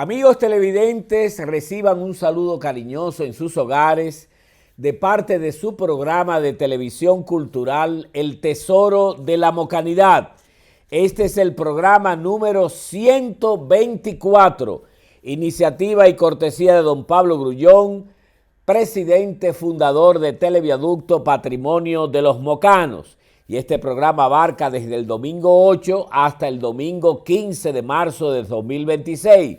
Amigos televidentes, reciban un saludo cariñoso en sus hogares de parte de su programa de televisión cultural El Tesoro de la Mocanidad. Este es el programa número 124, iniciativa y cortesía de don Pablo Grullón, presidente fundador de Televiaducto Patrimonio de los Mocanos. Y este programa abarca desde el domingo 8 hasta el domingo 15 de marzo de 2026.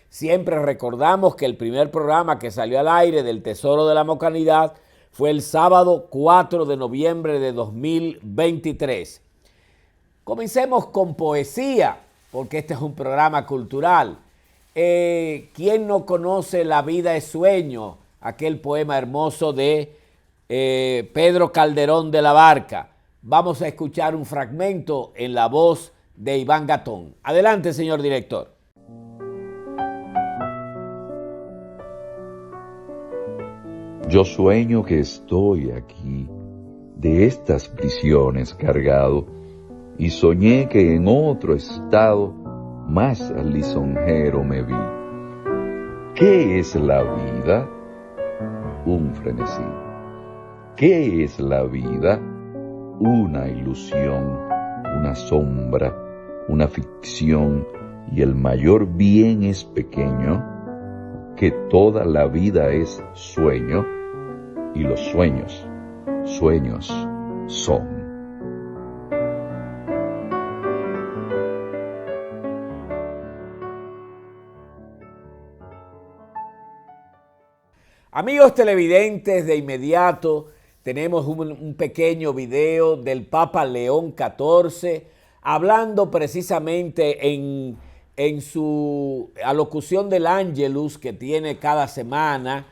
Siempre recordamos que el primer programa que salió al aire del Tesoro de la Mocanidad fue el sábado 4 de noviembre de 2023. Comencemos con poesía, porque este es un programa cultural. ¿Quién no conoce La vida es sueño? Aquel poema hermoso de Pedro Calderón de la Barca. Vamos a escuchar un fragmento en la voz de Iván Gatón. Adelante, señor director. Yo sueño que estoy aquí, de estas prisiones cargado, y soñé que en otro estado más lisonjero me vi. ¿Qué es la vida? Un frenesí. ¿Qué es la vida? Una ilusión, una sombra, una ficción, y el mayor bien es pequeño, que toda la vida es sueño, y los sueños, sueños son. Amigos televidentes, de inmediato tenemos un pequeño video del Papa León XIV hablando precisamente en su alocución del Ángelus que tiene cada semana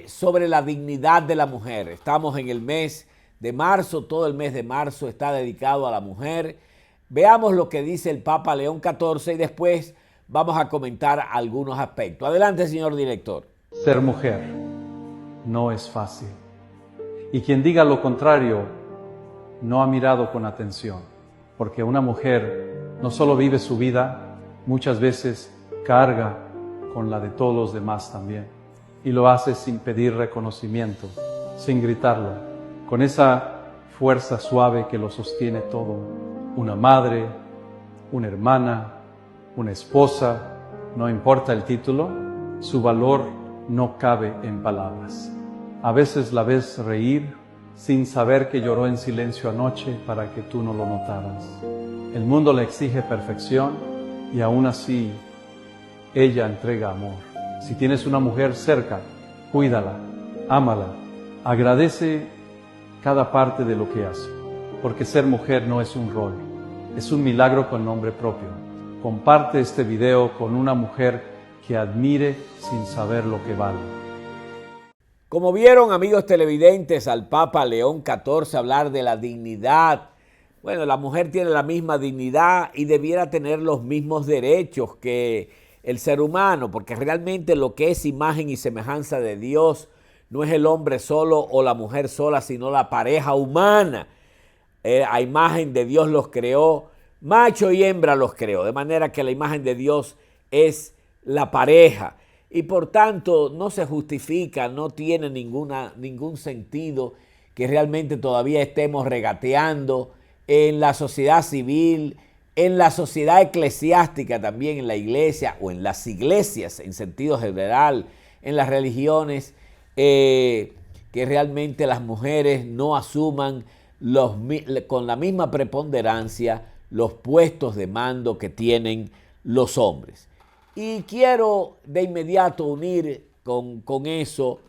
sobre la dignidad de la mujer. Estamos en el mes de marzo, todo el mes de marzo está dedicado a la mujer. Veamos lo que dice el Papa León XIV y después vamos a comentar algunos aspectos. Adelante, señor director. Ser mujer no es fácil. Y quien diga lo contrario no ha mirado con atención, porque una mujer no solo vive su vida, muchas veces carga con la de todos los demás también. Y lo hace sin pedir reconocimiento, sin gritarlo, con esa fuerza suave que lo sostiene todo. Una madre, una hermana, una esposa, no importa el título, su valor no cabe en palabras. A veces la ves reír sin saber que lloró en silencio anoche para que tú no lo notaras. El mundo le exige perfección y aún así ella entrega amor. Si tienes una mujer cerca, cuídala, ámala, agradece cada parte de lo que hace, porque ser mujer no es un rol, es un milagro con nombre propio. Comparte este video con una mujer que admire sin saber lo que vale. Como vieron, amigos televidentes, al Papa León XIV hablar de la dignidad. Bueno, la mujer tiene la misma dignidad y debiera tener los mismos derechos que el ser humano, porque realmente lo que es imagen y semejanza de Dios no es el hombre solo o la mujer sola, sino la pareja humana. A imagen de Dios los creó, macho y hembra los creó, de manera que la imagen de Dios es la pareja. Y por tanto no se justifica, no tiene ningún sentido que realmente todavía estemos regateando en la sociedad civil, en la sociedad eclesiástica también, en la iglesia o en las iglesias en sentido general, en las religiones, que realmente las mujeres no asuman con la misma preponderancia los puestos de mando que tienen los hombres. Y quiero de inmediato unir con eso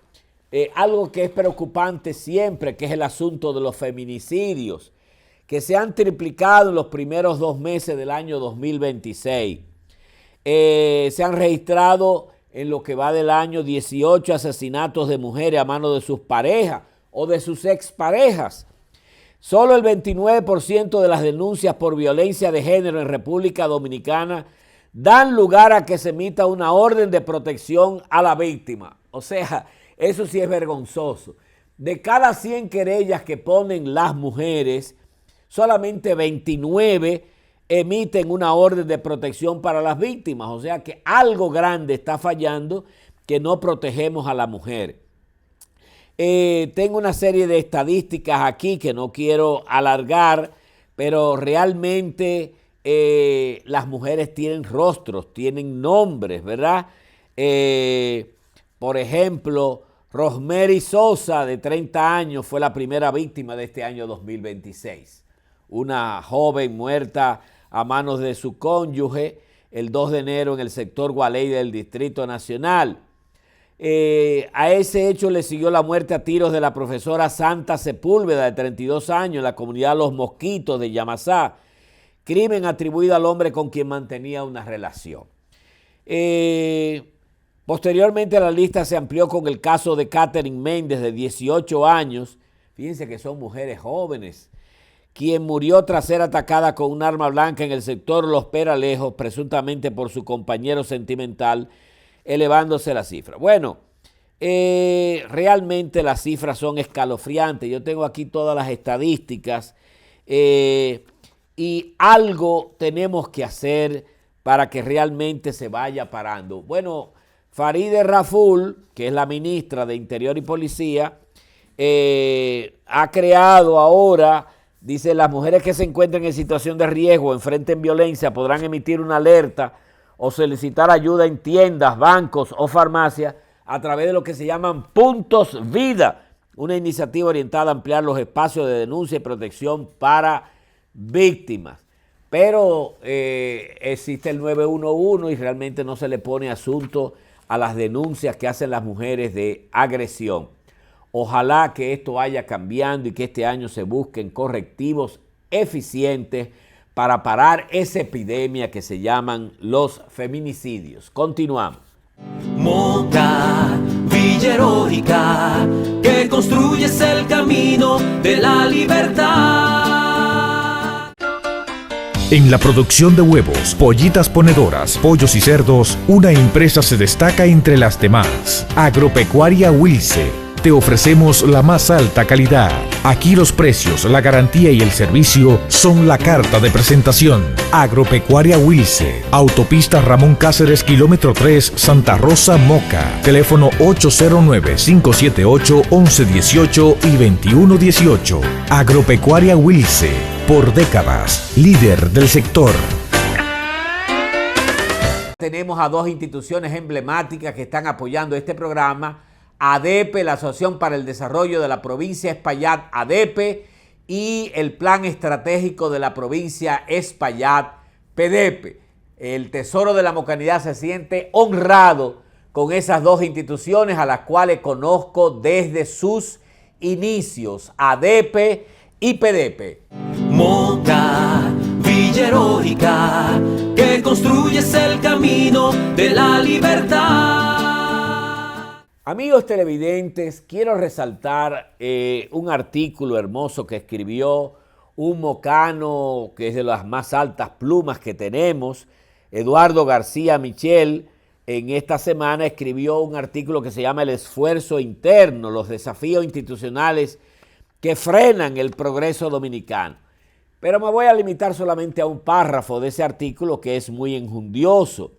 algo que es preocupante siempre, que es el asunto de los feminicidios, que se han triplicado en los primeros 2 meses del año 2026. Se han registrado en lo que va del año 18 asesinatos de mujeres a mano de sus parejas o de sus exparejas. Solo el 29% de las denuncias por violencia de género en República Dominicana dan lugar a que se emita una orden de protección a la víctima. O sea, eso sí es vergonzoso. De cada 100 querellas que ponen las mujeres, solamente 29 emiten una orden de protección para las víctimas. O sea que algo grande está fallando, que no protegemos a la mujer. Tengo una serie de estadísticas aquí que no quiero alargar, pero realmente las mujeres tienen rostros, tienen nombres, ¿verdad? Por ejemplo, Rosemary Sosa, de 30 años, fue la primera víctima de este año 2026. Una joven muerta a manos de su cónyuge el 2 de enero en el sector Gualey del Distrito Nacional. A ese hecho le siguió la muerte a tiros de la profesora Santa Sepúlveda, de 32 años, en la comunidad Los Mosquitos de Yamasá, crimen atribuido al hombre con quien mantenía una relación. Posteriormente la lista se amplió con el caso de Catherine Méndez, de 18 años, fíjense que son mujeres jóvenes, quien murió tras ser atacada con un arma blanca en el sector Los Peralejos, presuntamente por su compañero sentimental, elevándose la cifra. Bueno, realmente las cifras son escalofriantes. Yo tengo aquí todas las estadísticas y algo tenemos que hacer para que realmente se vaya parando. Bueno, Farideh Raful, que es la ministra de Interior y Policía, ha creado ahora, dice, las mujeres que se encuentren en situación de riesgo o enfrenten violencia podrán emitir una alerta o solicitar ayuda en tiendas, bancos o farmacias a través de lo que se llaman puntos vida, una iniciativa orientada a ampliar los espacios de denuncia y protección para víctimas. Pero existe el 911 y realmente no se le pone asunto a las denuncias que hacen las mujeres de agresión. Ojalá que esto vaya cambiando y que este año se busquen correctivos eficientes para parar esa epidemia que se llaman los feminicidios. Continuamos. Moca, Villa Heroica, que construyes el camino de la libertad. En la producción de huevos, pollitas ponedoras, pollos y cerdos, una empresa se destaca entre las demás. Agropecuaria Wilce. Te ofrecemos la más alta calidad. Aquí los precios, la garantía y el servicio son la carta de presentación. Agropecuaria Wilce. Autopista Ramón Cáceres, kilómetro 3, Santa Rosa, Moca. Teléfono 809-578-1118 y 2118. Agropecuaria Wilce. Por décadas, líder del sector. Tenemos a dos instituciones emblemáticas que están apoyando este programa. ADEPE, la Asociación para el Desarrollo de la Provincia Espaillat, ADEPE, y el Plan Estratégico de la Provincia Espaillat, PEDEPE. El Tesoro de la Mocanidad se siente honrado con esas dos instituciones a las cuales conozco desde sus inicios, ADEPE y PEDEPE. Moca, Villa Heroica, que construyes el camino de la libertad. Amigos televidentes, quiero resaltar un artículo hermoso que escribió un mocano que es de las más altas plumas que tenemos, Eduardo García Michel. En esta semana escribió un artículo que se llama El esfuerzo interno, los desafíos institucionales que frenan el progreso dominicano. Pero me voy a limitar solamente a un párrafo de ese artículo que es muy enjundioso.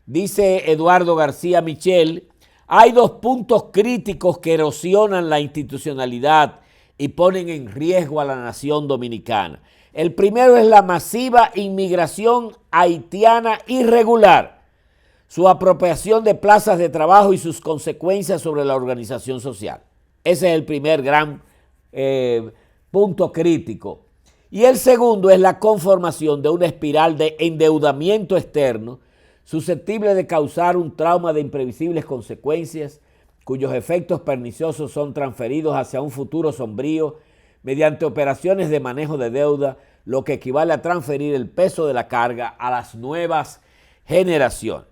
Dice Eduardo García Michel: hay dos puntos críticos que erosionan la institucionalidad y ponen en riesgo a la nación dominicana. El primero es la masiva inmigración haitiana irregular, su apropiación de plazas de trabajo y sus consecuencias sobre la organización social. Ese es el primer gran punto crítico. Y el segundo es la conformación de una espiral de endeudamiento externo susceptible de causar un trauma de imprevisibles consecuencias, cuyos efectos perniciosos son transferidos hacia un futuro sombrío mediante operaciones de manejo de deuda, lo que equivale a transferir el peso de la carga a las nuevas generaciones.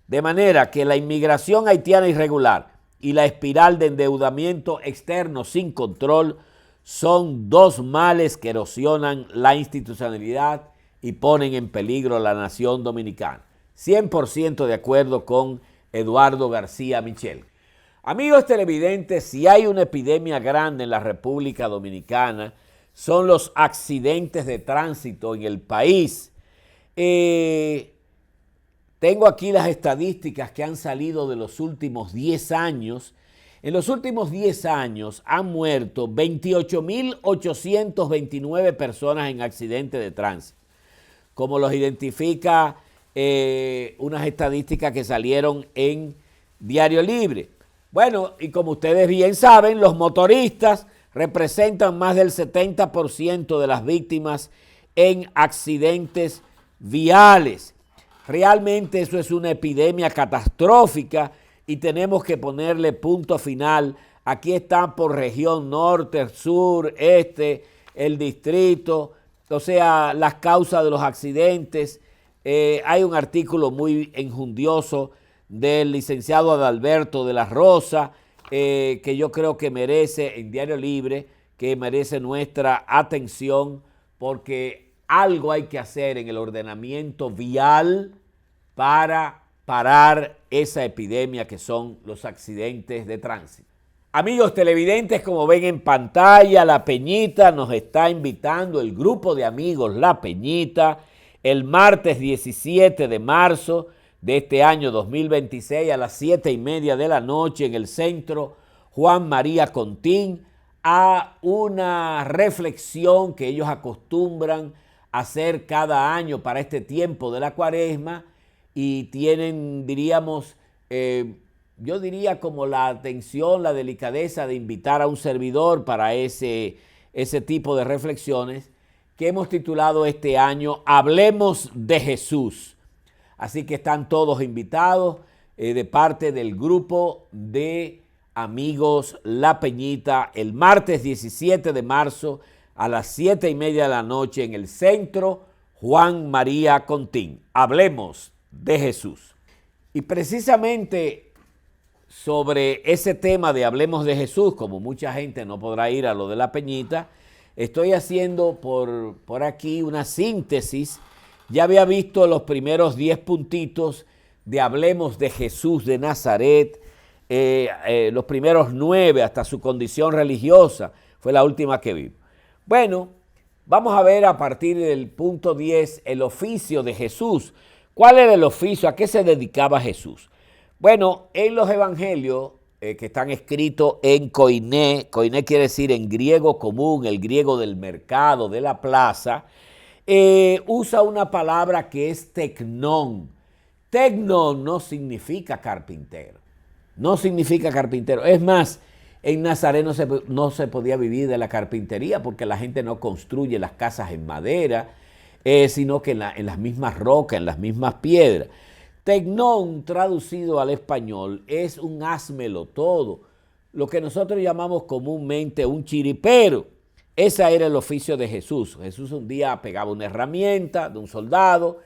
De manera que la inmigración haitiana irregular y la espiral de endeudamiento externo sin control son dos males que erosionan la institucionalidad y ponen en peligro a la nación dominicana. 100% de acuerdo con Eduardo García Michel. Amigos televidentes, si hay una epidemia grande en la República Dominicana, son los accidentes de tránsito en el país. Tengo aquí las estadísticas que han salido de los últimos 10 años. En los últimos 10 años han muerto 28.829 personas en accidentes de tránsito, como los identifica unas estadísticas que salieron en Diario Libre. Bueno, y como ustedes bien saben, los motoristas representan más del 70% de las víctimas en accidentes viales. Realmente eso es una epidemia catastrófica y tenemos que ponerle punto final. Aquí están por región norte, sur, este, el distrito, o sea, las causas de los accidentes. Hay un artículo muy enjundioso del licenciado Adalberto de la Rosa, que yo creo que merece, en Diario Libre, que merece nuestra atención, porque algo hay que hacer en el ordenamiento vial para parar esa epidemia que son los accidentes de tránsito. Amigos televidentes, como ven en pantalla, La Peñita nos está invitando, el grupo de amigos La Peñita, el martes 17 de marzo de este año 2026 a las 7:30 de la noche en el Centro Juan María Contín, a una reflexión que ellos acostumbran hacer cada año para este tiempo de la Cuaresma, y tienen, diríamos, yo diría como la atención, la delicadeza de invitar a un servidor para ese tipo de reflexiones que hemos titulado este año Hablemos de Jesús. Así que están todos invitados de parte del grupo de amigos La Peñita el martes 17 de marzo a las 7:30 de la noche en el Centro Juan María Contín. Hablemos de Jesús. Y precisamente sobre ese tema de Hablemos de Jesús, como mucha gente no podrá ir a lo de La Peñita, estoy haciendo por aquí una síntesis. Ya había visto los primeros 10 puntitos de Hablemos de Jesús de Nazaret, los primeros 9 hasta su condición religiosa, fue la última que vi. Bueno, vamos a ver a partir del punto 10 el oficio de Jesús. ¿Cuál era el oficio? ¿A qué se dedicaba Jesús? Bueno, en los evangelios que están escritos en koiné quiere decir en griego común, el griego del mercado, de la plaza, usa una palabra que es tecnón. Tecnón no significa carpintero, no significa carpintero. Es más, en Nazaret no se podía vivir de la carpintería porque la gente no construye las casas en madera, sino que en las mismas rocas, en las mismas piedras. Tecnón, traducido al español, es un házmelo todo, lo que nosotros llamamos comúnmente un chiripero. Ese era el oficio de Jesús. Jesús un día pegaba una herramienta de un soldado,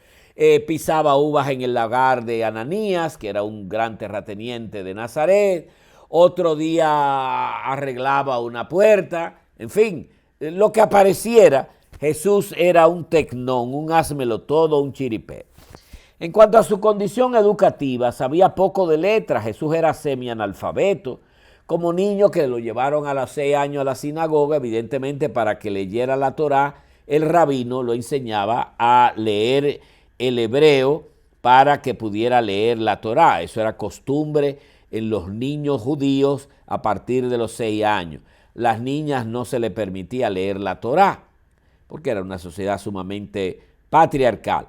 pisaba uvas en el lagar de Ananías, que era un gran terrateniente de Nazaret. Otro día arreglaba una puerta. En fin, lo que apareciera, Jesús era un tecnón, un házmelo todo, un chiripero. En cuanto a su condición educativa, sabía poco de letras. Jesús era semianalfabeto. Como niño que lo llevaron a los 6 años a la sinagoga, evidentemente para que leyera la Torá, el rabino lo enseñaba a leer el hebreo para que pudiera leer la Torá. Eso era costumbre en los niños judíos a partir de los 6 años. Las niñas no se le permitía leer la Torá, porque era una sociedad sumamente patriarcal.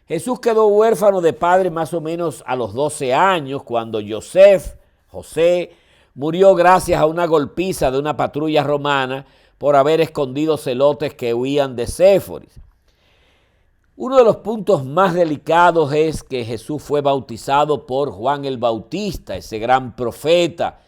Jesús quedó huérfano de padre más o menos a los 12 años, cuando José, murió gracias a una golpiza de una patrulla romana por haber escondido celotes que huían de Séforis. Uno de los puntos más delicados es que Jesús fue bautizado por Juan el Bautista, ese gran profeta,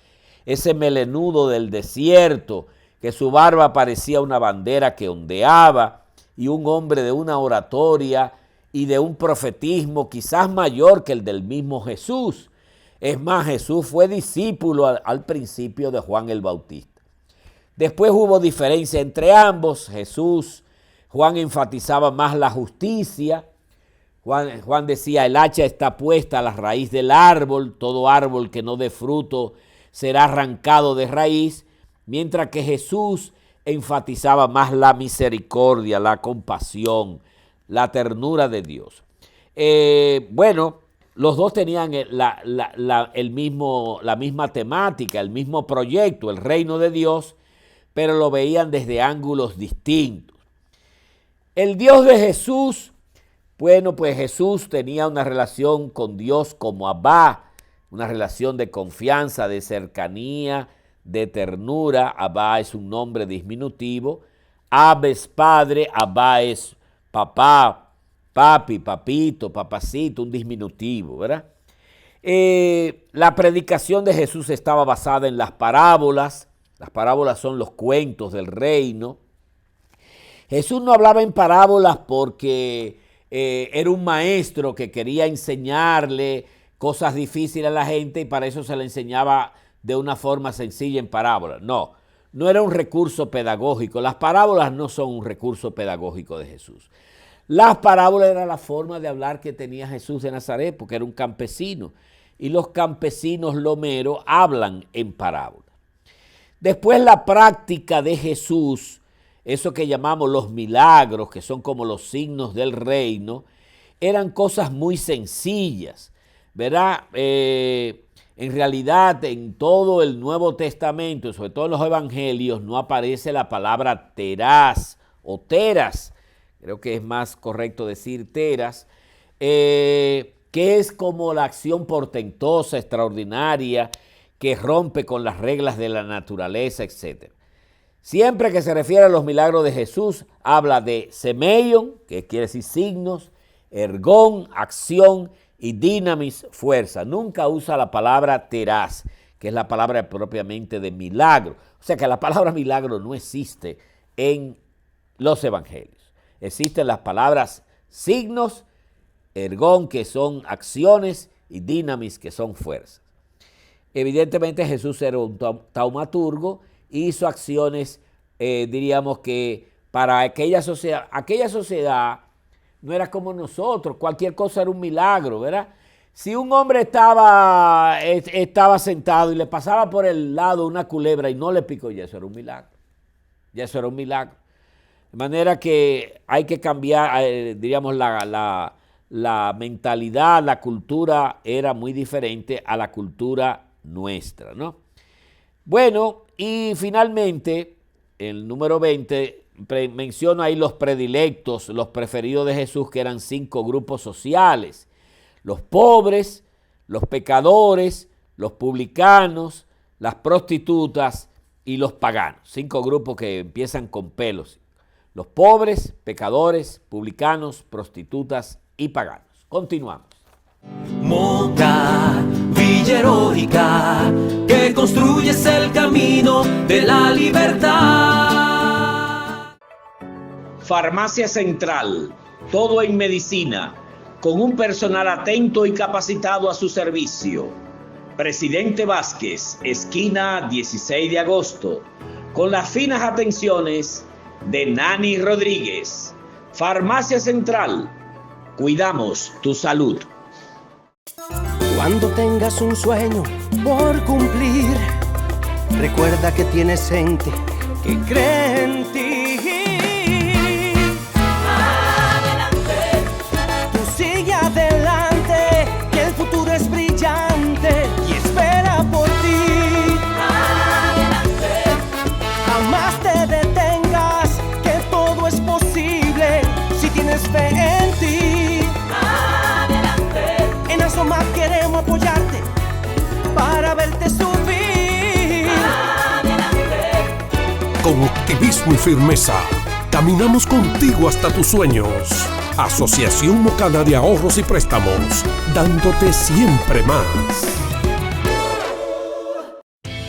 ese melenudo del desierto, que su barba parecía una bandera que ondeaba, y un hombre de una oratoria y de un profetismo quizás mayor que el del mismo Jesús. Es más, Jesús fue discípulo al principio de Juan el Bautista. Después hubo diferencia entre ambos. Juan enfatizaba más la justicia. Juan decía, el hacha está puesta a la raíz del árbol, todo árbol que no dé fruto será arrancado de raíz, mientras que Jesús enfatizaba más la misericordia, la compasión, la ternura de Dios. Bueno, los dos tenían la misma temática, el mismo proyecto, el reino de Dios, pero lo veían desde ángulos distintos. El Dios de Jesús, bueno, pues Jesús tenía una relación con Dios como Abba, una relación de confianza, de cercanía, de ternura. Abba es un nombre diminutivo. Ab es padre, Abba es papá, papi, papito, papacito, un diminutivo, ¿verdad? La predicación de Jesús estaba basada en las parábolas. Las parábolas son los cuentos del reino. Jesús no hablaba en parábolas porque era un maestro que quería enseñarle cosas difíciles a la gente y para eso se le enseñaba de una forma sencilla en parábolas. No, no era un recurso pedagógico. Las parábolas no son un recurso pedagógico de Jesús. Las parábolas era la forma de hablar que tenía Jesús de Nazaret, porque era un campesino. Y los campesinos lomeros hablan en parábolas. Después la práctica de Jesús, eso que llamamos los milagros, que son como los signos del reino, eran cosas muy sencillas, ¿verdad? En realidad, en todo el Nuevo Testamento, sobre todo en los evangelios, no aparece la palabra teras o teras, creo que es más correcto decir teras, que es como la acción portentosa, extraordinaria, que rompe con las reglas de la naturaleza, etc. Siempre que se refiere a los milagros de Jesús, habla de semeion, que quiere decir signos, ergón, acción, y dinamis, fuerza. Nunca usa la palabra teras, que es la palabra propiamente de milagro. O sea que la palabra milagro no existe en los evangelios. Existen las palabras signos, ergón, que son acciones, y dinamis, que son fuerzas. Evidentemente Jesús era un taumaturgo, hizo acciones, diríamos que para aquella sociedad no era como nosotros, cualquier cosa era un milagro, ¿verdad? Si un hombre estaba sentado y le pasaba por el lado una culebra y no le picó, ya eso era un milagro. Ya eso era un milagro. De manera que hay que cambiar, diríamos, la mentalidad, la cultura era muy diferente a la cultura nuestra, ¿no? Bueno, y finalmente, el número 20, menciono ahí los predilectos, los preferidos de Jesús, que eran 5 grupos sociales: los pobres, los pecadores, los publicanos, las prostitutas y los paganos. 5 grupos que empiezan con pelos: los pobres, pecadores, publicanos, prostitutas y paganos. Continuamos. Moca, Villa Heroica, que construyes el camino de la libertad. Farmacia Central, todo en medicina, con un personal atento y capacitado a su servicio. Presidente Vázquez, esquina 16 de agosto, con las finas atenciones de Nani Rodríguez. Farmacia Central, cuidamos tu salud. Cuando tengas un sueño por cumplir, recuerda que tienes gente que cree en ti. Adelante. Tú sigue adelante, que el futuro es brillante y espera por ti. Adelante. Jamás te detengas, que todo es posible si tienes fe en ti. Más queremos apoyarte para verte subir. Con optimismo y firmeza, caminamos contigo hasta tus sueños. Asociación Mocana de Ahorros y Préstamos, dándote siempre más.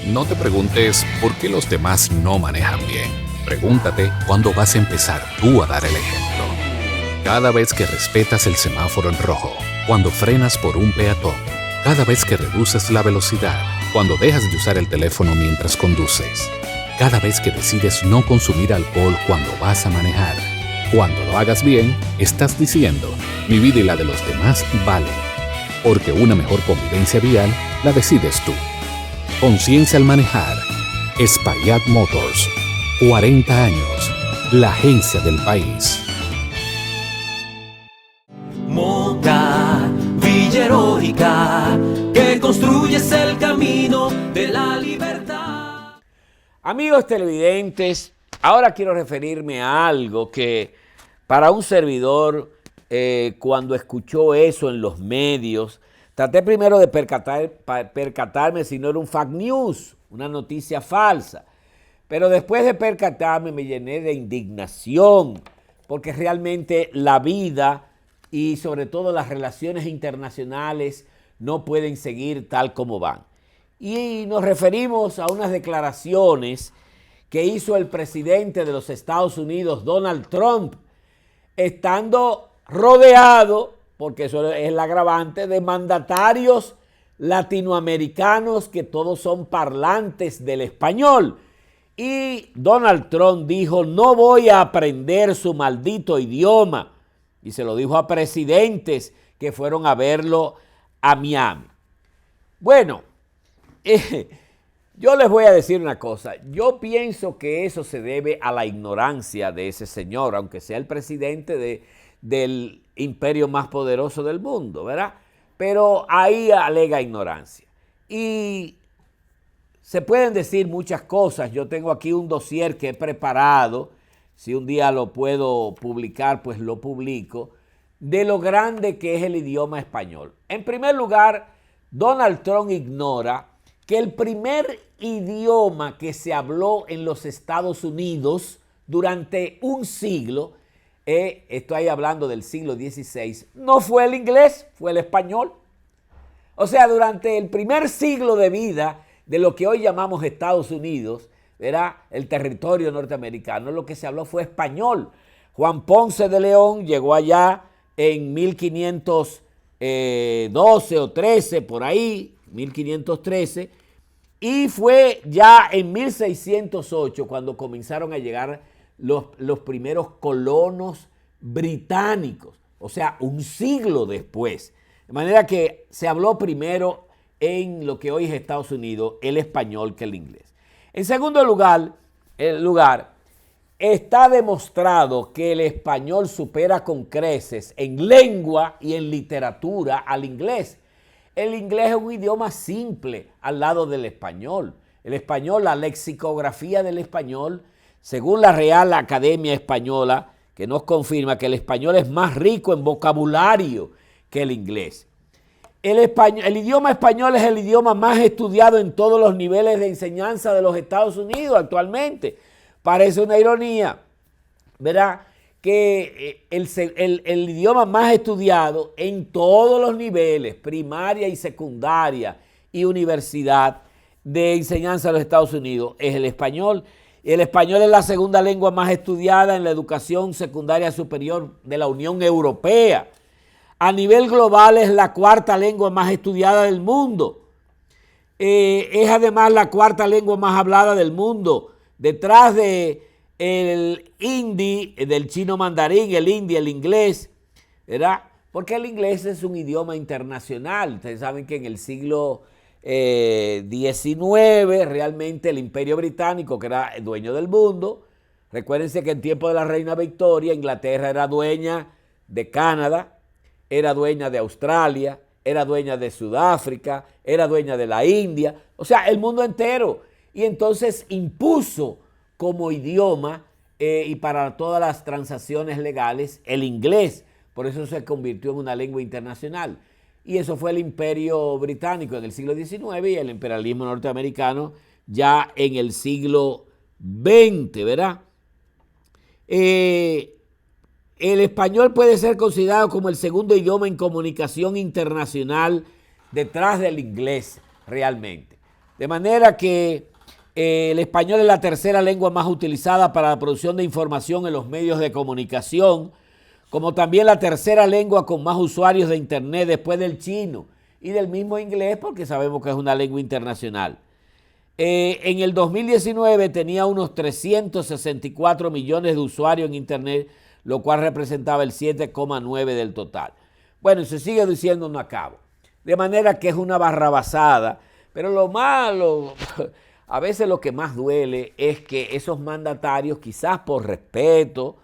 No te preguntes por qué los demás no manejan bien. Pregúntate cuándo vas a empezar tú a dar el ejemplo. Cada vez que respetas el semáforo en rojo, cuando frenas por un peatón, cada vez que reduces la velocidad, cuando dejas de usar el teléfono mientras conduces, cada vez que decides no consumir alcohol cuando vas a manejar. Cuando lo hagas bien, estás diciendo, mi vida y la de los demás valen. Porque una mejor convivencia vial la decides tú. Conciencia al manejar. Espaillat Motors. 40 años. La agencia del país. el camino de la libertad. Amigos televidentes, ahora quiero referirme a algo que para un servidor, cuando escuchó eso en los medios, traté primero de percatarme si no era un fake news, una noticia falsa. Pero después de percatarme me llené de indignación, porque realmente la vida y sobre todo las relaciones internacionales no pueden seguir tal como van. Y nos referimos a unas declaraciones que hizo el presidente de los Estados Unidos, Donald Trump, estando rodeado, porque eso es el agravante, de mandatarios latinoamericanos que todos son parlantes del español. Y Donald Trump dijo, no voy a aprender su maldito idioma. Y se lo dijo a presidentes que fueron a verlo a Miami. Bueno, yo les voy a decir una cosa. Yo pienso que eso se debe a la ignorancia de ese señor, aunque sea el presidente del imperio más poderoso del mundo, ¿verdad? Pero ahí alega ignorancia. Y se pueden decir muchas cosas. Yo tengo aquí un dossier que he preparado. Si un día lo puedo publicar, pues lo publico, de lo grande que es el idioma español. En primer lugar, Donald Trump ignora que el primer idioma que se habló en los Estados Unidos durante un siglo, estoy hablando del siglo XVI, no fue el inglés, fue el español. O sea, durante el primer siglo de vida de lo que hoy llamamos Estados Unidos, ¿verdad? El territorio norteamericano, lo que se habló fue español. Juan Ponce de León llegó allá en 1512 o 13, por ahí, 1513, y fue ya en 1608 cuando comenzaron a llegar los primeros colonos británicos, o sea, un siglo después. De manera que se habló primero en lo que hoy es Estados Unidos el español que el inglés. En segundo lugar, está demostrado que el español supera con creces en lengua y en literatura al inglés. El inglés es un idioma simple al lado del español. El español, la lexicografía del español, según la Real Academia Española, que nos confirma que el español es más rico en vocabulario que el inglés. El idioma español es el idioma más estudiado en todos los niveles de enseñanza de los Estados Unidos actualmente. Parece una ironía, ¿verdad? Que el idioma más estudiado en todos los niveles, primaria y secundaria y universidad de enseñanza de los Estados Unidos, es el español. El español es la segunda lengua más estudiada en la educación secundaria superior de la Unión Europea. A nivel global es la cuarta lengua más estudiada del mundo. Es además la cuarta lengua más hablada del mundo, detrás de el hindi, del chino mandarín, el hindi, el inglés, ¿verdad? Porque el inglés es un idioma internacional. Ustedes saben que en el siglo XIX realmente el Imperio Británico, que era el dueño del mundo, recuérdense que en tiempo de la Reina Victoria, Inglaterra era dueña de Canadá, era dueña de Australia, era dueña de Sudáfrica, era dueña de la India, o sea, el mundo entero. Y entonces impuso como idioma y para todas las transacciones legales el inglés. Por eso se convirtió en una lengua internacional. Y eso fue el Imperio Británico en el siglo XIX y el imperialismo norteamericano ya en el siglo XX, ¿verdad? El español puede ser considerado como el segundo idioma en comunicación internacional detrás del inglés realmente. De manera que el español es la tercera lengua más utilizada para la producción de información en los medios de comunicación, como también la tercera lengua con más usuarios de internet después del chino y del mismo inglés, porque sabemos que es una lengua internacional. En el 2019 tenía unos 364 millones de usuarios en internet, lo cual representaba el 7,9% del total. Bueno, se sigue diciendo, no acabo. De manera que es una barrabasada, pero lo malo, a veces lo que más duele es que esos mandatarios, quizás por respeto,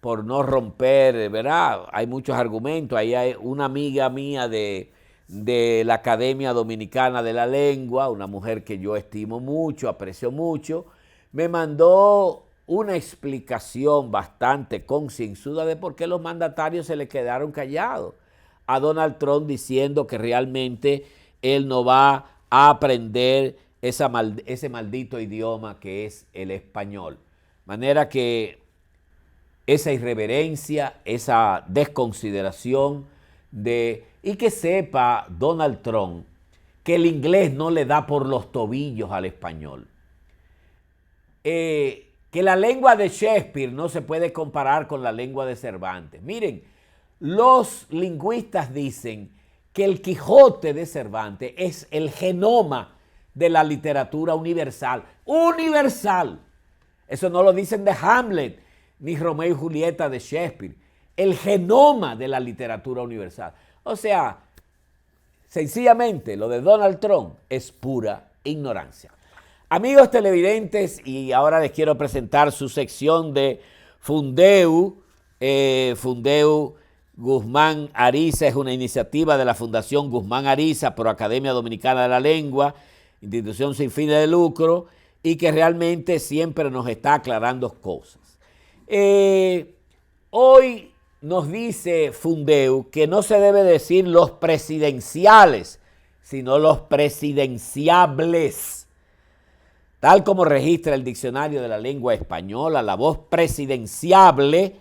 por no romper, ¿verdad? Hay muchos argumentos. Ahí hay una amiga mía de de la Academia Dominicana de la Lengua, una mujer que yo estimo mucho, aprecio mucho, me mandó una explicación bastante concienzuda de por qué los mandatarios se le quedaron callados a Donald Trump, diciendo que realmente él no va a aprender ese maldito idioma que es el español. De manera que esa irreverencia, esa desconsideración y que sepa Donald Trump que el inglés no le da por los tobillos al español. Que la lengua de Shakespeare no se puede comparar con la lengua de Cervantes. Miren, los lingüistas dicen que el Quijote de Cervantes es el genoma de la literatura universal. ¡Universal! Eso no lo dicen de Hamlet ni Romeo y Julieta de Shakespeare. El genoma de la literatura universal. O sea, sencillamente lo de Donald Trump es pura ignorancia. Amigos televidentes, y ahora les quiero presentar su sección de Fundeu. Fundeu Guzmán Ariza es una iniciativa de la Fundación Guzmán Ariza por Academia Dominicana de la Lengua, institución sin fines de lucro, y que realmente siempre nos está aclarando cosas. Hoy nos dice Fundeu que no se debe decir los presidenciales, sino los presidenciables. Tal como registra el diccionario de la lengua española, la voz presidenciable,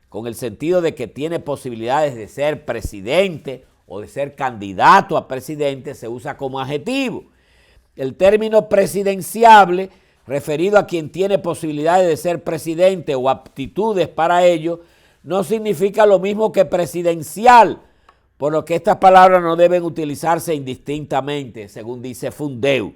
con el sentido de que tiene posibilidades de ser presidente o de ser candidato a presidente, se usa como adjetivo. El término presidenciable, referido a quien tiene posibilidades de ser presidente o aptitudes para ello, no significa lo mismo que presidencial, por lo que estas palabras no deben utilizarse indistintamente, según dice Fundeu.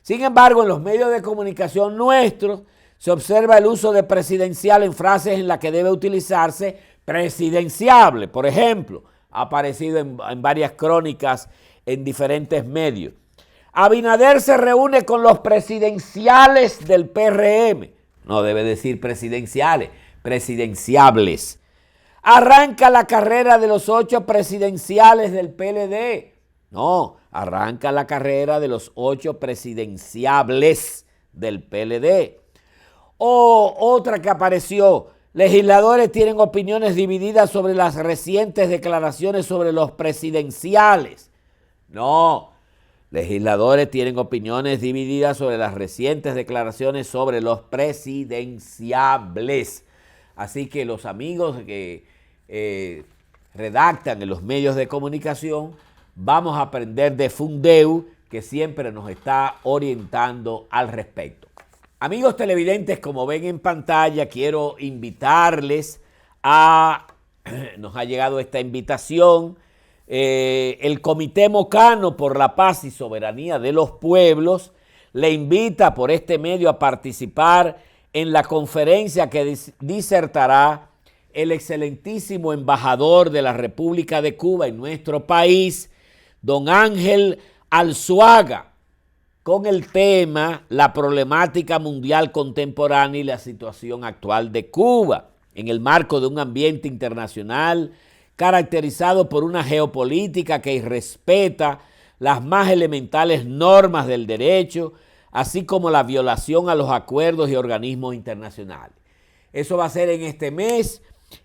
Sin embargo, en los medios de comunicación nuestros se observa el uso de presidencial en frases en las que debe utilizarse presidenciable. Por ejemplo, ha aparecido en varias crónicas en diferentes medios. Abinader se reúne con los presidenciales del PRM. No debe decir presidenciales, presidenciables. Arranca la carrera de los 8 presidenciales del PLD. No, arranca la carrera de los 8 presidenciables del PLD. O otra que apareció, legisladores tienen opiniones divididas sobre las recientes declaraciones sobre los presidenciales. No, legisladores tienen opiniones divididas sobre las recientes declaraciones sobre los presidenciables. Así que los amigos que redactan en los medios de comunicación, vamos a aprender de Fundeu, que siempre nos está orientando al respecto. Amigos televidentes, como ven en pantalla, quiero invitarles nos ha llegado esta invitación, el Comité Mocano por la Paz y Soberanía de los Pueblos le invita por este medio a participar en la conferencia que disertará el excelentísimo embajador de la República de Cuba en nuestro país, don Ángel Alzuaga, con el tema la problemática mundial contemporánea y la situación actual de Cuba, en el marco de un ambiente internacional caracterizado por una geopolítica que irrespeta las más elementales normas del derecho, así como la violación a los acuerdos y organismos internacionales. Eso va a ser en este mes,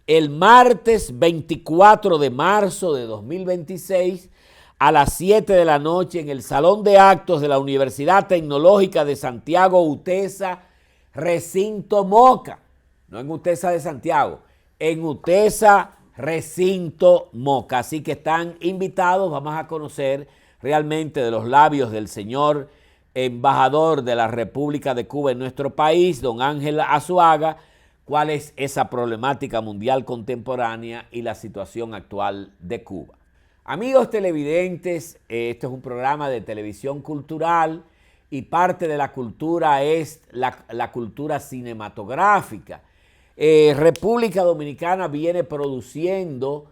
el martes 24 de marzo de 2026, a las 7 de la noche en el Salón de Actos de la Universidad Tecnológica de Santiago, UTESA, Recinto Moca. No en UTESA de Santiago, en UTESA, Recinto Moca. Así que están invitados, vamos a conocer realmente de los labios del señor embajador de la República de Cuba en nuestro país, don Ángel Alzuaga, cuál es esa problemática mundial contemporánea y la situación actual de Cuba. Amigos televidentes, este es un programa de televisión cultural y parte de la cultura es la cultura cinematográfica. República Dominicana viene produciendo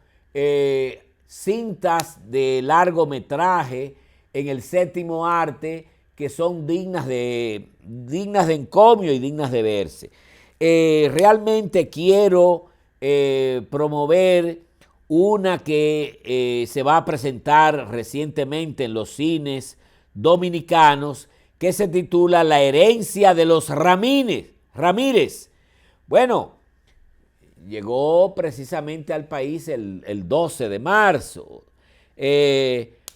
cintas de largometraje en el séptimo arte que son dignas de encomio y dignas de verse. Realmente quiero promover una que se va a presentar recientemente en los cines dominicanos, que se titula La herencia de los Ramírez. Bueno, llegó precisamente al país el 12 de marzo.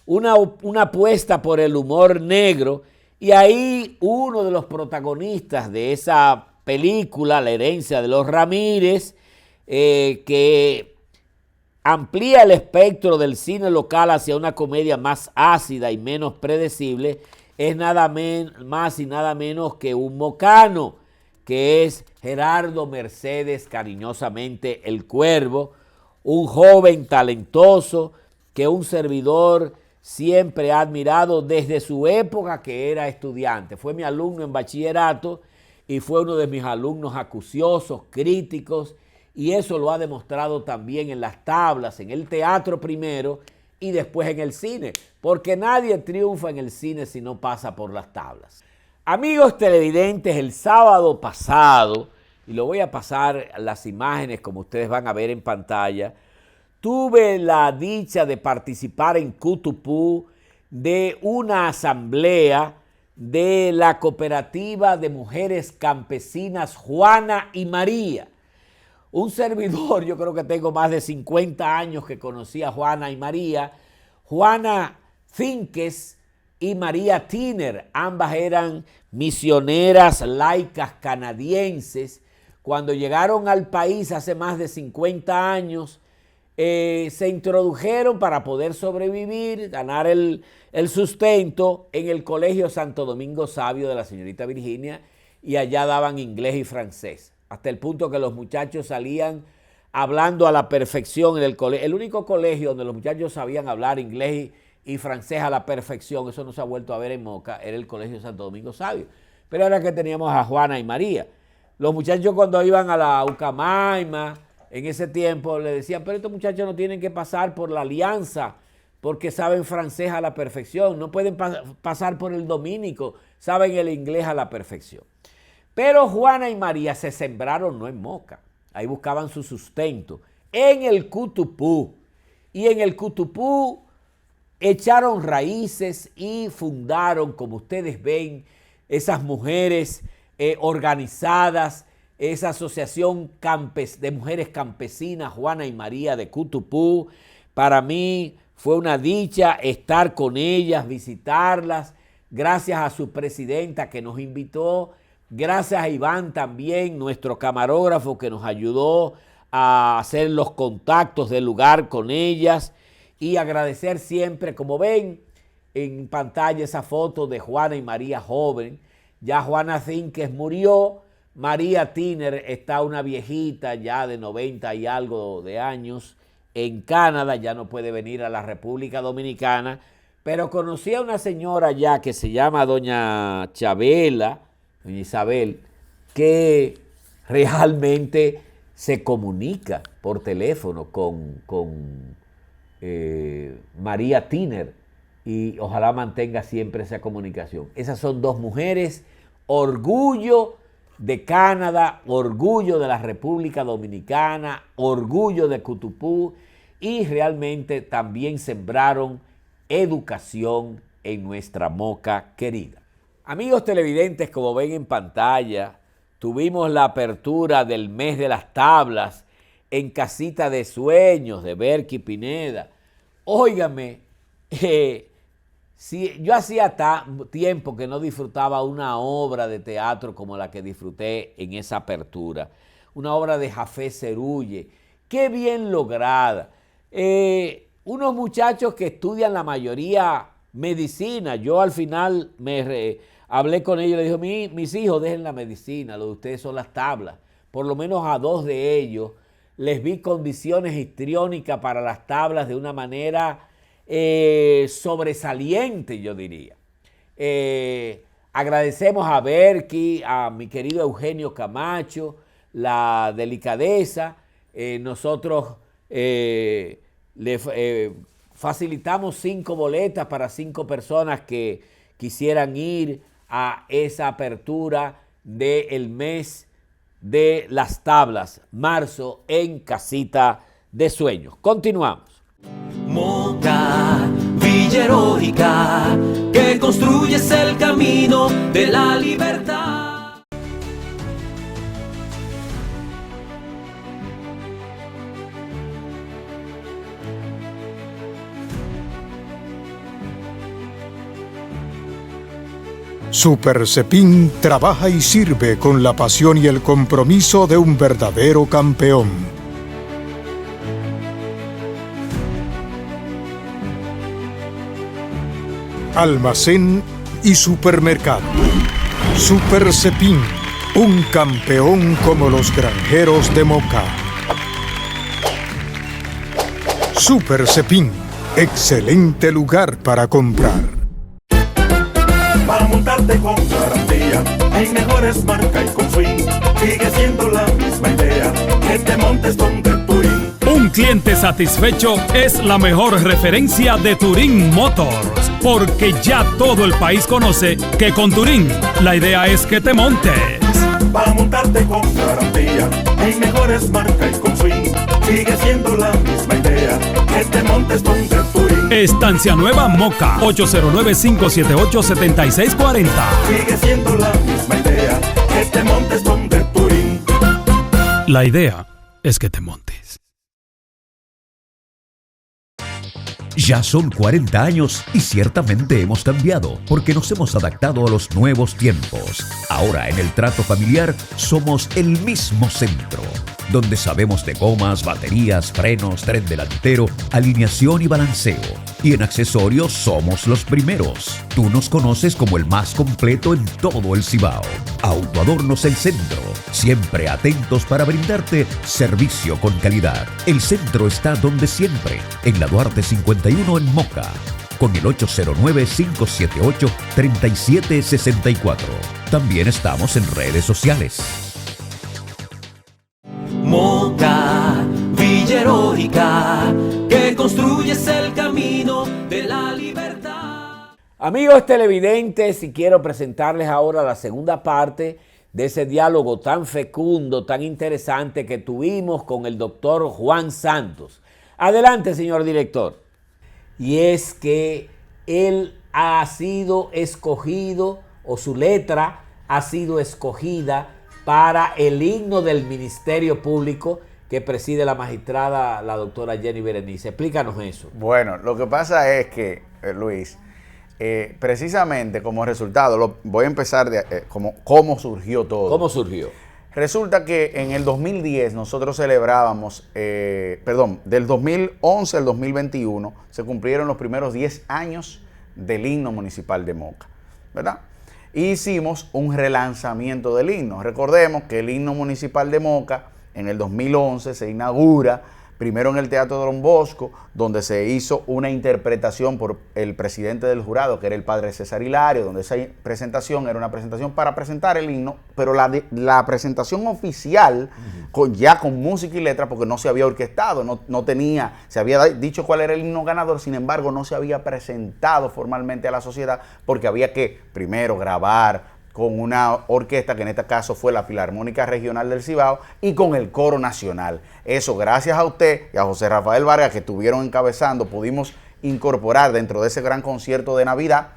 Una apuesta por el humor negro, y ahí uno de los protagonistas de esa película, La herencia de los Ramírez, que amplía el espectro del cine local hacia una comedia más ácida y menos predecible, es nada más y nada menos que un mocano, que es Gerardo Mercedes, cariñosamente El Cuervo, un joven talentoso que un servidor siempre ha admirado desde su época que era estudiante. Fue mi alumno en bachillerato y fue uno de mis alumnos acuciosos, críticos, y eso lo ha demostrado también en las tablas, en el teatro primero y después en el cine, porque nadie triunfa en el cine si no pasa por las tablas. Amigos televidentes, el sábado pasado, y lo voy a pasar las imágenes como ustedes van a ver en pantalla, tuve la dicha de participar en Cutupú de una asamblea de la cooperativa de mujeres campesinas Juana y María. Un servidor, yo creo que tengo más de 50 años que conocí a Juana y María. Juana Finques y María Tiner, ambas eran misioneras laicas canadienses. Cuando llegaron al país hace más de 50 años, se introdujeron para poder sobrevivir, ganar el sustento en el Colegio Santo Domingo Sabio de la señorita Virginia, y allá daban inglés y francés, hasta el punto que los muchachos salían hablando a la perfección en el colegio. El único colegio donde los muchachos sabían hablar inglés y francés a la perfección, eso no se ha vuelto a ver en Moca, era el Colegio Santo Domingo Sabio. Pero ahora que teníamos a Juana y María, los muchachos cuando iban a la Ucamaima, en ese tiempo le decían, pero estos muchachos no tienen que pasar por la Alianza porque saben francés a la perfección, no pueden pasar por el dominico, saben el inglés a la perfección. Pero Juana y María se sembraron no en Moca, ahí buscaban su sustento, en el Cutupú. Y en el Cutupú echaron raíces y fundaron, como ustedes ven, esas mujeres organizadas, esa asociación de mujeres campesinas, Juana y María de Cutupú. Para mí fue una dicha estar con ellas, visitarlas, gracias a su presidenta que nos invitó, gracias a Iván también, nuestro camarógrafo, que nos ayudó a hacer los contactos del lugar con ellas, y agradecer siempre, como ven en pantalla, esa foto de Juana y María joven. Ya Juana Finques murió, María Tiner está una viejita ya de 90 y algo de años en Canadá, ya no puede venir a la República Dominicana, pero conocí a una señora ya que se llama doña Chabela, doña Isabel, que realmente se comunica por teléfono con María Tiner, y ojalá mantenga siempre esa comunicación. Esas son dos mujeres, orgullo de Canadá, orgullo de la República Dominicana, orgullo de Cutupú, y realmente también sembraron educación en nuestra Moca querida. Amigos televidentes, como ven en pantalla, tuvimos la apertura del mes de las tablas en Casita de Sueños de Berky Pineda. Óigame, yo hacía tiempo que no disfrutaba una obra de teatro como la que disfruté en esa apertura. Una obra de Jafé Cerulle, qué bien lograda. Unos muchachos que estudian la mayoría medicina. Yo al final hablé con ellos y les dije, mis hijos, dejen la medicina, lo de ustedes son las tablas. Por lo menos a dos de ellos les vi condiciones histriónicas para las tablas de una manera sobresaliente, yo diría. Agradecemos a Berky, a mi querido Eugenio Camacho, la delicadeza. Nosotros le facilitamos 5 boletas para 5 personas que quisieran ir a esa apertura del mes de las tablas, marzo, en Casita de sueños. Continuamos. Moca, Villa Heroica, que construyes el camino de la libertad. Super Cepín trabaja y sirve con la pasión y el compromiso de un verdadero campeón. Almacén y supermercado. Super Cepín, un campeón como los granjeros de Moca. Super Cepín, excelente lugar para comprar. Para montarte con garantía, hay mejores marcas y con swing. Sigue siendo la misma idea, que te montes donde Turín. Un cliente satisfecho es la mejor referencia de Turín Motors, porque ya todo el país conoce que con Turín la idea es que te montes. Para montarte con garantía, hay mejores marcas y con swing. Sigue siendo la misma idea, que te montes donde Turín. Estancia Nueva Moca, 809-578-7640. Sigue siendo la misma idea, que te montes donde Turín. La idea es que te montes. Ya son 40 años y ciertamente hemos cambiado porque nos hemos adaptado a los nuevos tiempos. Ahora en el trato familiar somos el mismo centro, donde sabemos de gomas, baterías, frenos, tren delantero, alineación y balanceo. Y en accesorios somos los primeros. Tú nos conoces como el más completo en todo el Cibao. Autoadornos El Centro, siempre atentos para brindarte servicio con calidad. El centro está donde siempre, en la Duarte 51 en Moca, con el 809-578-3764. También estamos en redes sociales. Moca, Villa Heroica, que construyes el camino de la libertad. Amigos televidentes, y quiero presentarles ahora la segunda parte de ese diálogo tan fecundo, tan interesante que tuvimos con el doctor Juan Santos. Adelante, señor director. Y es que él ha sido escogido, o su letra ha sido escogida para el himno del Ministerio Público que preside la magistrada, la doctora Jenny Berenice. Explícanos eso. Bueno, lo que pasa es que, Luis, precisamente como resultado, voy a empezar de cómo surgió todo. ¿Cómo surgió? Resulta que en el 2010 nosotros celebrábamos, del 2011 al 2021 se cumplieron los primeros 10 años del himno municipal de Moca, ¿verdad? Hicimos un relanzamiento del himno. Recordemos que el himno municipal de Moca en el 2011 se inaugura primero en el Teatro Don Bosco, donde se hizo una interpretación por el presidente del jurado, que era el padre César Hilario, donde esa presentación era una presentación para presentar el himno, pero la presentación oficial, ya con música y letra, porque no se había orquestado, no tenía, se había dicho cuál era el himno ganador, sin embargo no se había presentado formalmente a la sociedad, porque había que primero grabar con una orquesta, que en este caso fue la Filarmónica Regional del Cibao, y con el Coro Nacional. Eso, gracias a usted y a José Rafael Vargas, que estuvieron encabezando, pudimos incorporar dentro de ese gran concierto de Navidad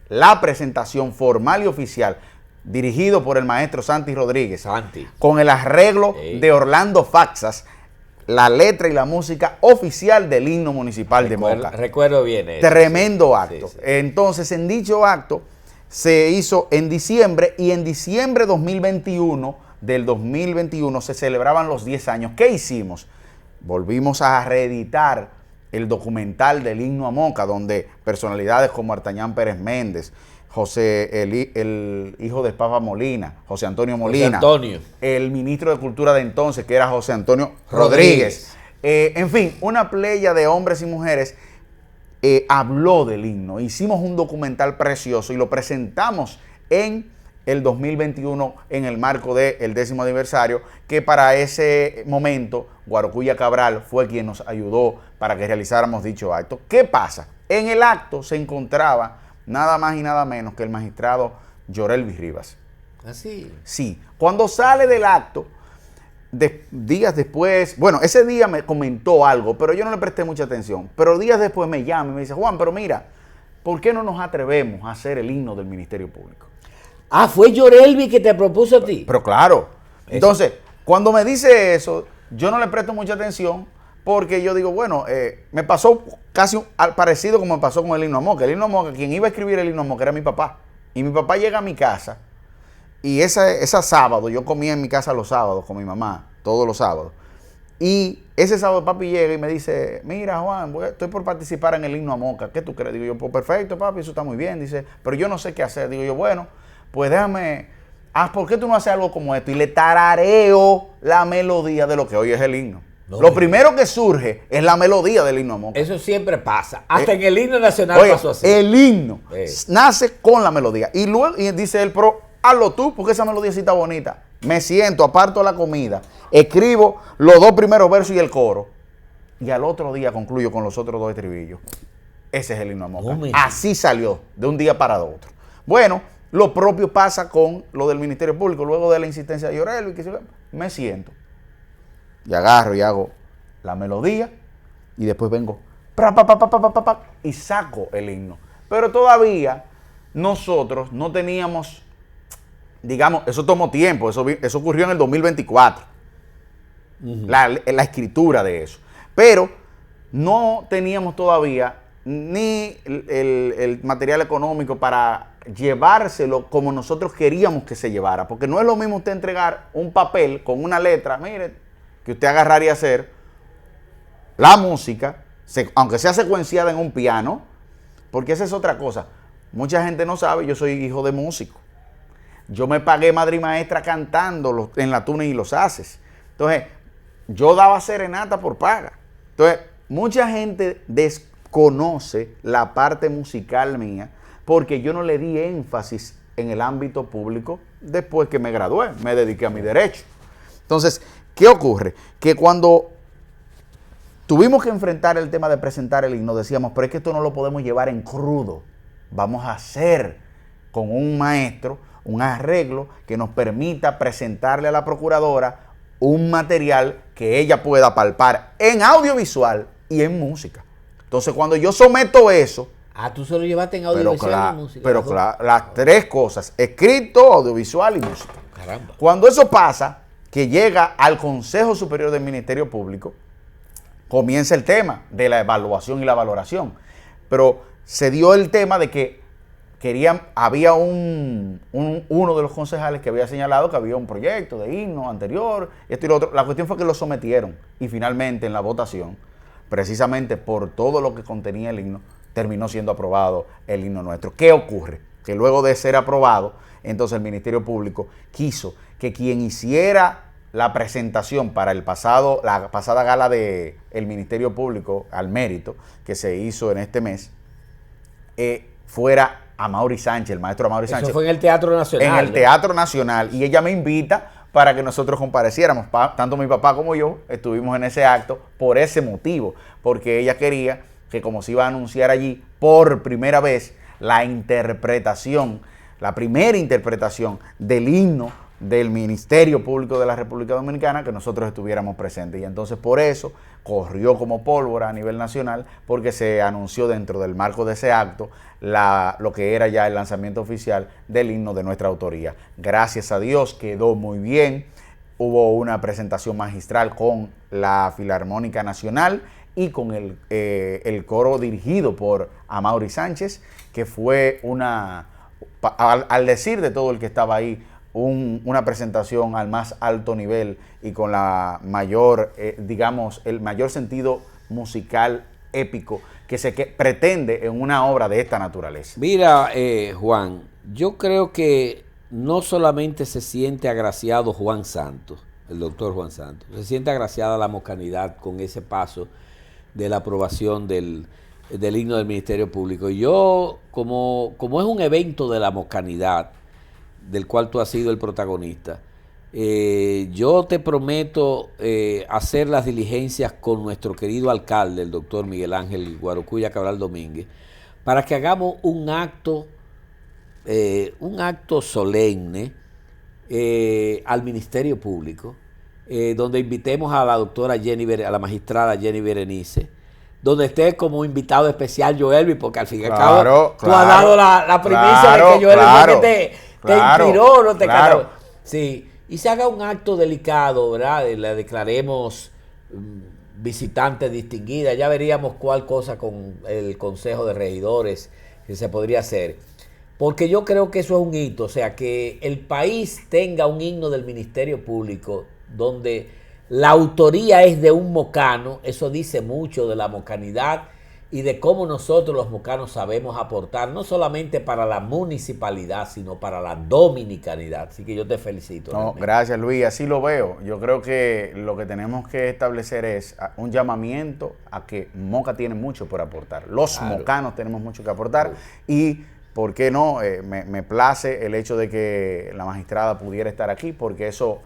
la presentación formal y oficial, dirigido por el maestro Santi Rodríguez, con el arreglo de Orlando Faxas, la letra y la música oficial del himno municipal de Moca. Recuerdo bien eso. Tremendo acto. Sí. Entonces, en dicho acto se hizo en diciembre, y en diciembre del 2021 se celebraban los 10 años. ¿Qué hicimos? Volvimos a reeditar el documental del himno a Moca, donde personalidades como Artañán Pérez Méndez, el hijo de Papa Molina, José Antonio Molina, el ministro de Cultura de entonces, que era José Antonio Rodríguez. En fin, una playa de hombres y mujeres habló del himno. Hicimos un documental precioso y lo presentamos en el 2021 en el marco del 10º aniversario, que para ese momento Guarocuya Cabral fue quien nos ayudó para que realizáramos dicho acto. ¿Qué pasa? En el acto se encontraba nada más y nada menos que el magistrado Yorelvis Rivas. ¿Así? Sí. Cuando sale del acto, días después, bueno, ese día me comentó algo, pero yo no le presté mucha atención. Pero días después me llama y me dice, Juan, pero mira, ¿por qué no nos atrevemos a hacer el himno del Ministerio Público? Ah, fue Yorelvi que te propuso a ti. Pero claro. Entonces, cuando me dice eso, yo no le presto mucha atención porque yo digo, bueno, me pasó casi parecido como me pasó con el himno a Moca. El himno a Moca, quien iba a escribir el himno a Moca era mi papá. Y mi papá llega a mi casa y esa sábado, yo comía en mi casa los sábados con mi mamá, todos los sábados. Y ese sábado papi llega y me dice, mira Juan, estoy por participar en el himno a Moca. ¿Qué tú crees? Digo yo, pues perfecto papi, eso está muy bien. Dice, pero yo no sé qué hacer. Digo yo, bueno, pues déjame, ¿por qué tú no haces algo como esto? Y le tarareo la melodía de lo que hoy es el himno. No, lo primero que surge es la melodía del himno a Moca. Eso siempre pasa. Hasta en el himno nacional pasó así. El himno nace con la melodía. Y luego y dice él, pero hazlo tú, porque esa melodía sí está bonita. Me siento, aparto la comida, escribo los 2 primeros versos y el coro. Y al otro día concluyo con los otros 2 estribillos. Ese es el himno a Moca. Así salió, de un día para otro. Bueno, lo propio pasa con lo del Ministerio Público. Luego de la insistencia de Yorelvi, me siento. Y agarro y hago la melodía y después vengo y saco el himno. Pero todavía nosotros no teníamos, digamos, eso tomó tiempo, eso ocurrió en el 2024, la escritura de eso. Pero no teníamos todavía ni el material económico para llevárselo como nosotros queríamos que se llevara. Porque no es lo mismo usted entregar un papel con una letra, mire, que usted agarraría a hacer la música, aunque sea secuenciada en un piano, porque esa es otra cosa. Mucha gente no sabe, yo soy hijo de músico. Yo me pagué madre y maestra cantando en la Tunes y los Haces. Entonces, yo daba serenata por paga. Entonces, mucha gente desconoce la parte musical mía porque yo no le di énfasis en el ámbito público después que me gradué, me dediqué a mi derecho. Entonces, ¿qué ocurre? Que cuando tuvimos que enfrentar el tema de presentar el himno, decíamos, pero es que esto no lo podemos llevar en crudo. Vamos a hacer con un maestro un arreglo que nos permita presentarle a la procuradora un material que ella pueda palpar en audiovisual y en música. Entonces, cuando yo someto eso... Ah, tú solo llevaste en audiovisual y música. Pero claro, las 3 cosas, escrito, audiovisual y música. Caramba. Cuando eso pasa, que llega al Consejo Superior del Ministerio Público, comienza el tema de la evaluación y la valoración. Pero se dio el tema de que había uno de los concejales que había señalado que había un proyecto de himno anterior, esto y lo otro. La cuestión fue que lo sometieron y finalmente en la votación, precisamente por todo lo que contenía el himno, terminó siendo aprobado el himno nuestro. ¿Qué ocurre? Que luego de ser aprobado, entonces el Ministerio Público quiso que quien hiciera la presentación para la pasada gala del Ministerio Público al mérito, que se hizo en este mes, fuera Amaury Sánchez, el maestro Amaury Sánchez. Eso fue en el Teatro Nacional. En el Teatro Nacional. Y ella me invita para que nosotros compareciéramos. Tanto mi papá como yo estuvimos en ese acto por ese motivo, porque ella quería que, como se iba a anunciar allí por primera vez la primera interpretación del himno del Ministerio Público de la República Dominicana, que nosotros estuviéramos presentes. Y entonces por eso corrió como pólvora a nivel nacional, porque se anunció dentro del marco de ese acto lo que era ya el lanzamiento oficial del himno de nuestra autoría. Gracias a Dios quedó muy bien. Hubo una presentación magistral con la Filarmónica Nacional y con el coro dirigido por Amaury Sánchez, que fue al decir de todo el que estaba ahí, una presentación al más alto nivel y con la mayor, el mayor sentido musical épico que se pretende en una obra de esta naturaleza. Mira, Juan, yo creo que no solamente se siente agraciado Juan Santos, el doctor Juan Santos, se siente agraciada la mocanidad con ese paso de la aprobación del himno del Ministerio Público. Y yo, como es un evento de la mocanidad, del cual tú has sido el protagonista, yo te prometo hacer las diligencias con nuestro querido alcalde, el doctor Miguel Ángel Guarocuya Cabral Domínguez, para que hagamos un acto solemne al Ministerio Público, donde invitemos a la doctora a la magistrada Jenny Berenice, donde esté como invitado especial Joelvi, porque al fin y al cabo tú has dado la primicia de que Joelvi fue que te inspiró, no te cantó. Sí, y se haga un acto delicado, ¿verdad? La declaremos visitante distinguida, ya veríamos cuál cosa con el Consejo de Regidores que se podría hacer. Porque yo creo que eso es un hito, o sea, que el país tenga un himno del Ministerio Público donde la autoría es de un mocano, eso dice mucho de la mocanidad y de cómo nosotros los mocanos sabemos aportar, no solamente para la municipalidad, sino para la dominicanidad. Así que yo te felicito. No, gracias Luis, así lo veo. Yo creo que lo que tenemos que establecer es un llamamiento a que Moca tiene mucho por aportar. Los mocanos tenemos mucho que aportar y ¿por qué no? Me place el hecho de que la magistrada pudiera estar aquí, porque eso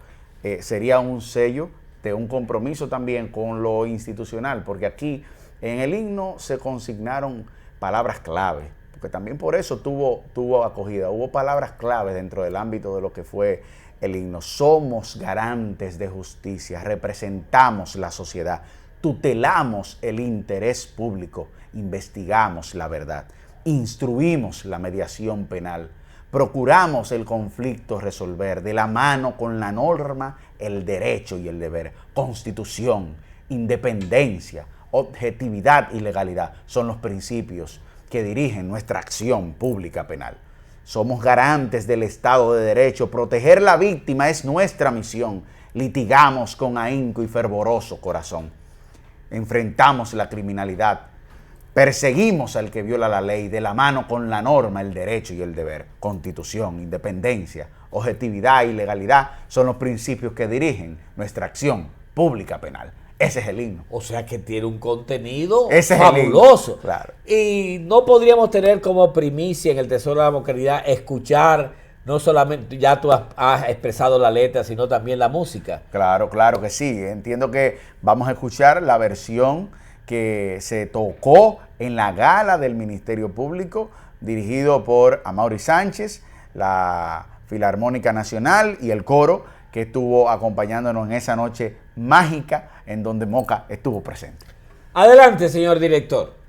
sería un sello de un compromiso también con lo institucional, porque aquí en el himno se consignaron palabras clave, porque también por eso tuvo acogida. Hubo palabras clave dentro del ámbito de lo que fue el himno. Somos garantes de justicia, representamos la sociedad, tutelamos el interés público, investigamos la verdad, instruimos la mediación penal, procuramos el conflicto resolver de la mano con la norma, el derecho y el deber. Constitución, independencia, objetividad y legalidad son los principios que dirigen nuestra acción pública penal. Somos garantes del Estado de Derecho, proteger la víctima es nuestra misión. Litigamos con ahínco y fervoroso corazón. Enfrentamos la criminalidad. Perseguimos al que viola la ley de la mano con la norma, el derecho y el deber. Constitución, independencia, objetividad y legalidad son los principios que dirigen nuestra acción pública penal. Ese es el himno. O sea que tiene un contenido ese fabuloso. Es claro. Y no podríamos tener como primicia en el Tesoro de la Mocanidad escuchar, no solamente, ya tú has expresado la letra, sino también la música. Claro, claro que sí. Entiendo que vamos a escuchar la versión que se tocó en la gala del Ministerio Público, dirigido por Amaury Sánchez, la Filarmónica Nacional y el coro que estuvo acompañándonos en esa noche mágica en donde Moca estuvo presente. Adelante, señor director.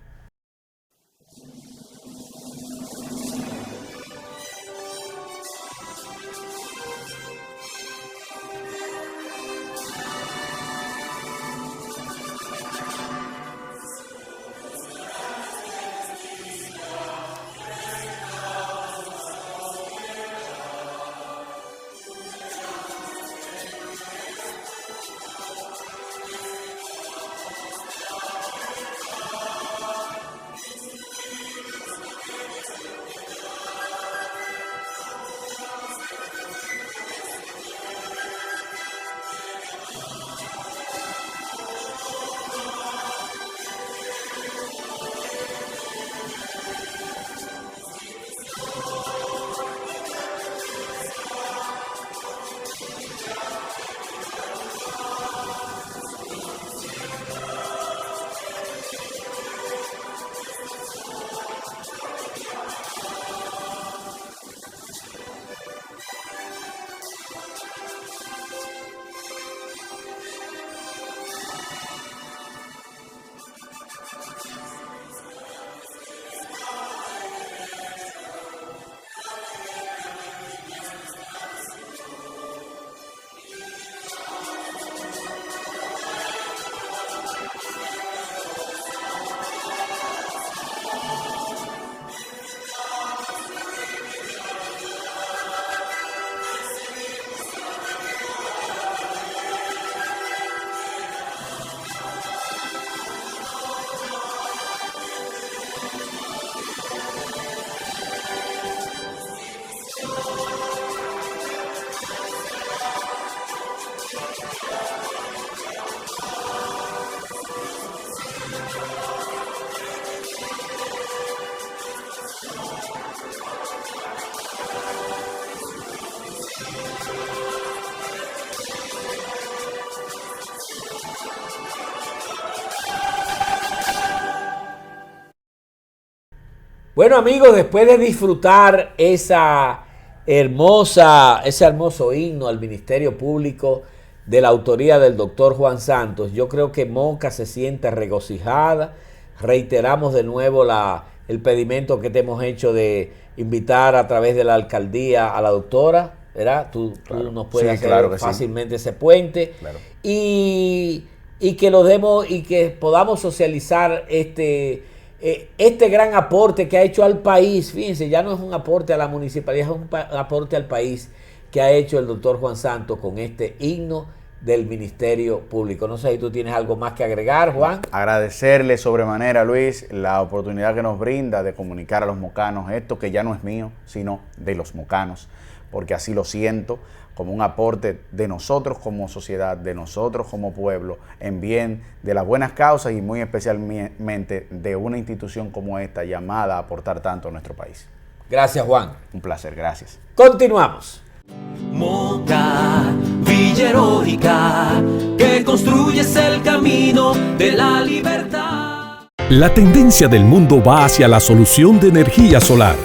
Bueno, amigos, después de disfrutar ese hermoso himno al Ministerio Público, de la autoría del doctor Juan Santos, yo creo que Moca se siente regocijada. Reiteramos de nuevo el pedimento que te hemos hecho de invitar a través de la alcaldía a la doctora, ¿verdad? Tú nos puedes hacer fácilmente ese puente. Claro. Y que lo demos y que podamos socializar este gran aporte que ha hecho al país. Fíjense, ya no es un aporte a la municipalidad, es un aporte al país que ha hecho el doctor Juan Santos con este himno del Ministerio Público. No sé si tú tienes algo más que agregar, Juan. Agradecerle sobremanera, Luis, la oportunidad que nos brinda de comunicar a los mocanos esto que ya no es mío, sino de los mocanos, porque así lo siento, como un aporte de nosotros como sociedad, de nosotros como pueblo, en bien de las buenas causas y muy especialmente de una institución como esta llamada a aportar tanto a nuestro país. Gracias, Juan. Un placer, gracias. Continuamos. Moca, Villa Heroica, que construyes el camino de la libertad. La tendencia del mundo va hacia la solución de energía solar.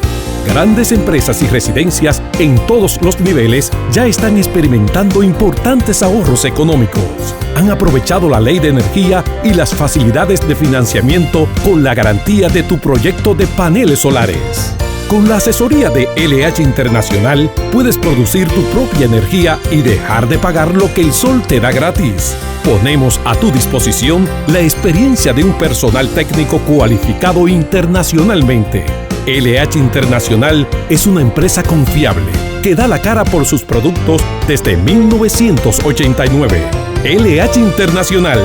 Grandes empresas y residencias en todos los niveles ya están experimentando importantes ahorros económicos. Han aprovechado la ley de energía y las facilidades de financiamiento con la garantía de tu proyecto de paneles solares. Con la asesoría de LH Internacional puedes producir tu propia energía y dejar de pagar lo que el sol te da gratis. Ponemos a tu disposición la experiencia de un personal técnico cualificado internacionalmente. LH Internacional es una empresa confiable que da la cara por sus productos desde 1989. LH Internacional,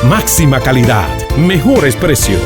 máxima calidad, mejores precios.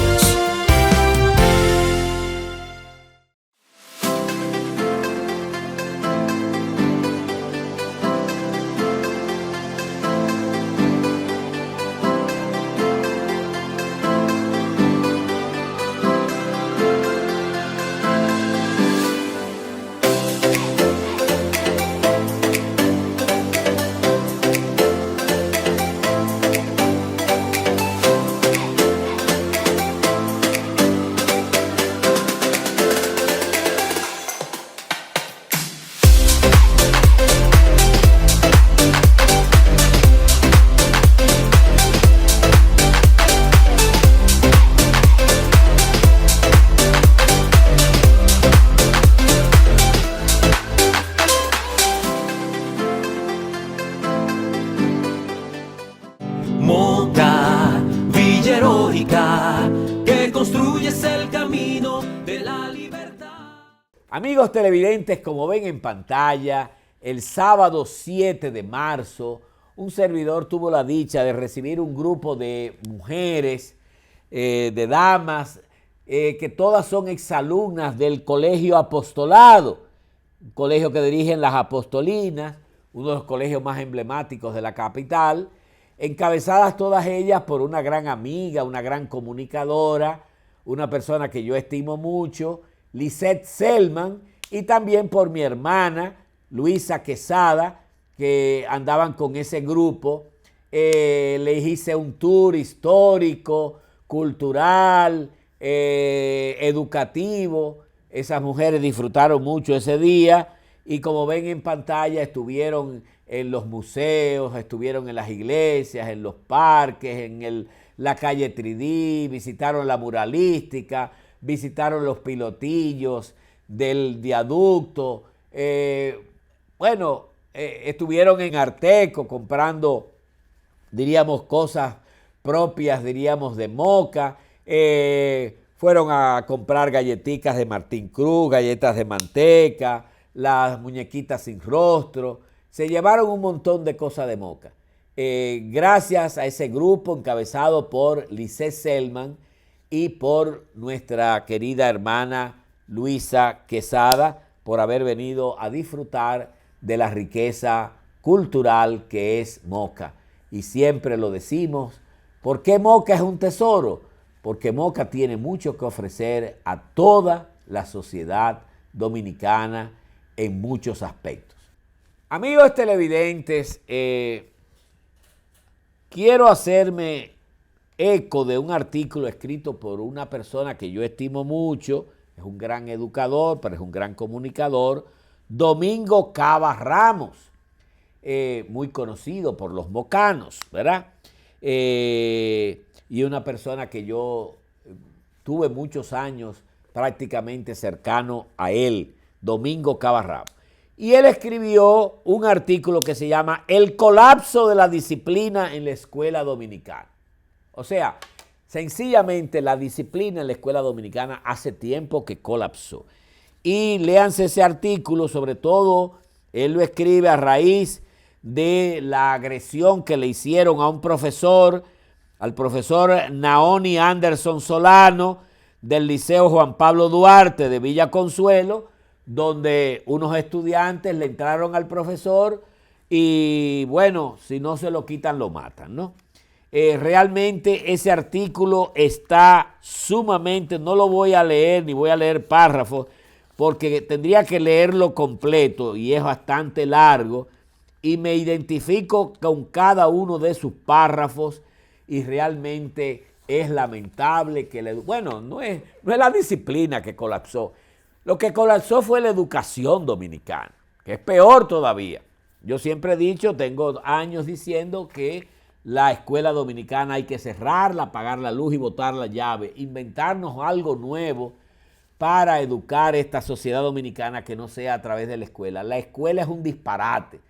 Moca, Villa Heroica, que construyes el camino de la libertad. Amigos televidentes, como ven en pantalla, el sábado 7 de marzo, un servidor tuvo la dicha de recibir un grupo de mujeres, de damas, que todas son exalumnas del Colegio Apostolado, un colegio que dirigen las Apostolinas, uno de los colegios más emblemáticos de la capital, encabezadas todas ellas por una gran amiga, una gran comunicadora, una persona que yo estimo mucho, Lisette Selman, y también por mi hermana, Luisa Quesada, que andaban con ese grupo. Les hice un tour histórico, cultural, educativo. Esas mujeres disfrutaron mucho ese día y como ven en pantalla estuvieron en los museos, estuvieron en las iglesias, en los parques, en la calle Tridí, visitaron la muralística, visitaron los pilotillos del viaducto. Estuvieron en Arteco comprando, diríamos, cosas propias, diríamos, de Moca. Fueron a comprar galletitas de Martín Cruz, galletas de manteca, las muñequitas sin rostro. Se llevaron un montón de cosas de Moca. Gracias a ese grupo encabezado por Lisette Selman y por nuestra querida hermana Luisa Quesada, por haber venido a disfrutar de la riqueza cultural que es Moca. Y siempre lo decimos, ¿por qué Moca es un tesoro? Porque Moca tiene mucho que ofrecer a toda la sociedad dominicana en muchos aspectos. Amigos televidentes, quiero hacerme eco de un artículo escrito por una persona que yo estimo mucho, es un gran educador, pero es un gran comunicador, Domingo Cava Ramos. muy conocido por los mocanos, ¿verdad? Y una persona que yo tuve muchos años prácticamente cercano a él, Domingo Cabarrabo. Y él escribió un artículo que se llama El colapso de la disciplina en la escuela dominicana. O sea, sencillamente la disciplina en la escuela dominicana hace tiempo que colapsó. Y léanse ese artículo, sobre todo, él lo escribe a raíz de la agresión que le hicieron a un profesor, al profesor Naoni Anderson Solano, del Liceo Juan Pablo Duarte de Villa Consuelo, donde unos estudiantes le entraron al profesor y, bueno, si no se lo quitan, lo matan, ¿no? Realmente ese artículo está sumamente, no lo voy a leer ni voy a leer párrafos, porque tendría que leerlo completo y es bastante largo, y me identifico con cada uno de sus párrafos y realmente es lamentable que, no es la disciplina que colapsó. Lo que colapsó fue la educación dominicana, que es peor todavía. Yo siempre he dicho, tengo años diciendo que la escuela dominicana hay que cerrarla, apagar la luz y botar la llave, inventarnos algo nuevo para educar esta sociedad dominicana que no sea a través de la escuela. La escuela es un disparate.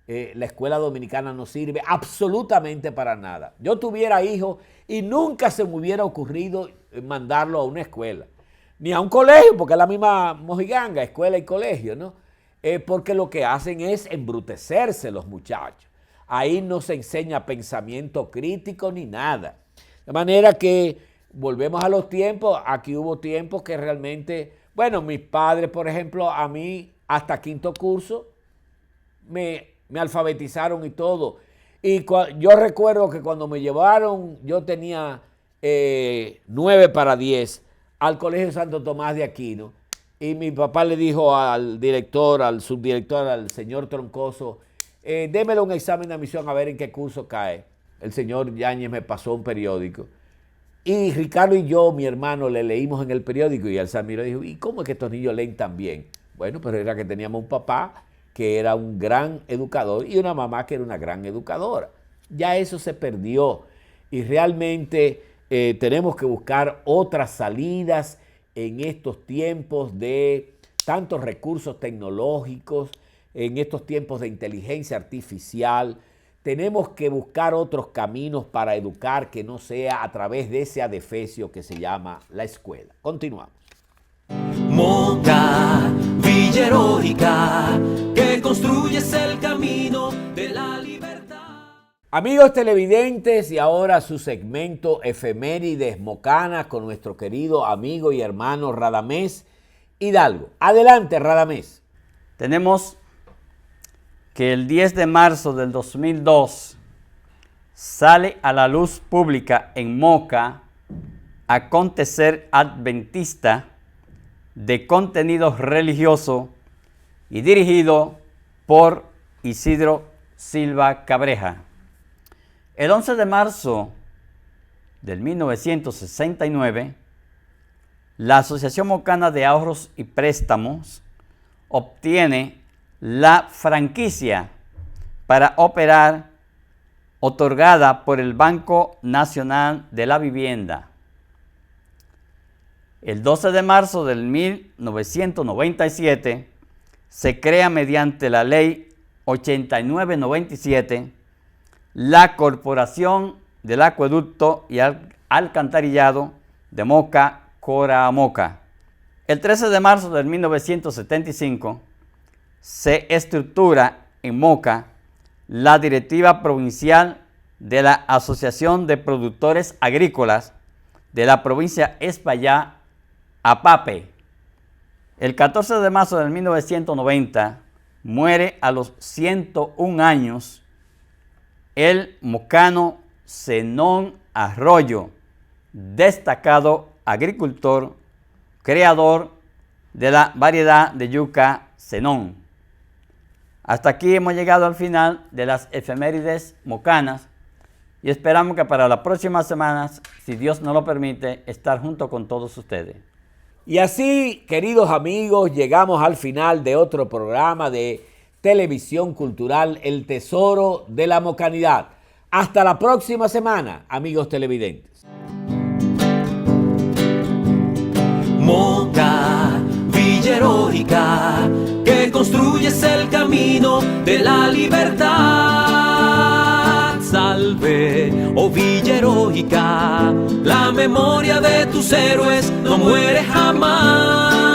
La escuela dominicana no sirve absolutamente para nada. Yo tuviera hijos y nunca se me hubiera ocurrido mandarlo a una escuela, ni a un colegio, porque es la misma mojiganga, escuela y colegio, ¿no? Porque lo que hacen es embrutecerse los muchachos. Ahí no se enseña pensamiento crítico ni nada. De manera que volvemos a los tiempos. Aquí hubo tiempos que realmente, bueno, mis padres, por ejemplo, a mí hasta quinto curso me alfabetizaron y todo. Y yo recuerdo que cuando me llevaron, yo tenía 9 para 10 al Colegio Santo Tomás de Aquino. Y mi papá le dijo al director, al subdirector, al señor Troncoso, démele un examen de admisión a ver en qué curso cae. El señor Yáñez me pasó un periódico. Y Ricardo y yo, mi hermano, le leímos en el periódico y él se admiró y dijo, ¿y cómo es que estos niños leen tan bien? Bueno, pero era que teníamos un papá que era un gran educador y una mamá que era una gran educadora. Ya eso se perdió y realmente tenemos que buscar otras salidas en estos tiempos de tantos recursos tecnológicos, en estos tiempos de inteligencia artificial. Tenemos que buscar otros caminos para educar que no sea a través de ese adefesio que se llama la escuela. Continuamos. Moca, Villa Heroica, que construyes el camino de la libertad. Amigos televidentes, y ahora su segmento Efemérides Mocanas con nuestro querido amigo y hermano Radamés Hidalgo. Adelante, Radamés. Tenemos que el 10 de marzo del 2002 sale a la luz pública en Moca Acontecer Adventista de contenido religioso y dirigido por Isidro Silva Cabreja. El 11 de marzo del 1969, la Asociación Mocana de Ahorros y Préstamos obtiene la franquicia para operar otorgada por el Banco Nacional de la Vivienda. El 12 de marzo del 1997 se crea mediante la Ley 8997 la Corporación del Acueducto y Alcantarillado de Moca, Cora Moca. El 13 de marzo del 1975 se estructura en Moca la Directiva Provincial de la Asociación de Productores Agrícolas de la provincia Espaillá, APAPE. El 14 de marzo de 1990 muere a los 101 años el mocano Zenón Arroyo, destacado agricultor, creador de la variedad de yuca Zenón. Hasta aquí hemos llegado al final de las efemérides mocanas y esperamos que para las próximas semanas, si Dios nos lo permite, estar junto con todos ustedes. Y así, queridos amigos, llegamos al final de otro programa de televisión cultural El Tesoro de la Mocanidad. Hasta la próxima semana, amigos televidentes. Moca, Villa Heroica, que construyes el camino de la libertad. Salve, oh Villa Heroica, la memoria de tus héroes no muere jamás.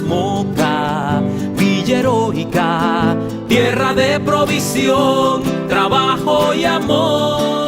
Moca, Villa Heroica, tierra de provisión, trabajo y amor.